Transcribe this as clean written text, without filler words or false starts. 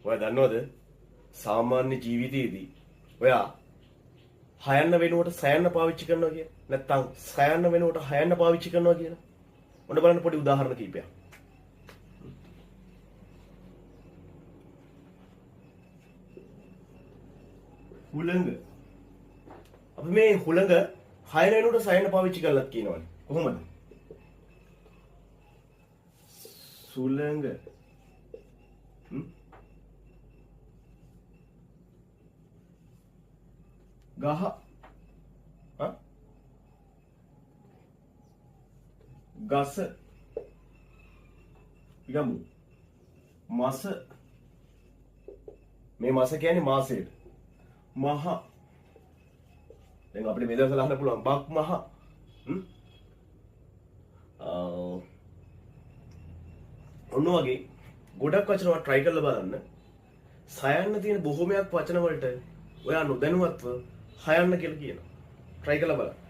ඔයා දන්නවද සාමාන්‍ය ජීවිතයේදී ඔයා හයන්න වෙනුවට සයන්න පාවිච්චි කරනවා කියන නැත්නම් සයන්න වෙනුවට හයන්න පාවිච්චි කරනවා කියන ඔන්න බලන්න පොඩි උදාහරණ කිහිපයක්. හුළඟ අපි මේ හුළඟ හයන වෙනුවට සයන්න පාවිච්චි කරලත් කියනවනේ කොහොමද? සුළඟ ගහ ගස ගමු මස මේ මස කියන්නේ මාසයට මහ දැන් අපිට මේ දවස්වල අහන්න පුළුවන් බක් මහ ඔන්න වගේ ගොඩක් වචන වල try කරලා බලන්න සයන්න තියෙන බොහොමයක් වචන වලට ඔයා නොදැනුවත්ව හයන්න කියලා කියනවා try කරලා බලන්න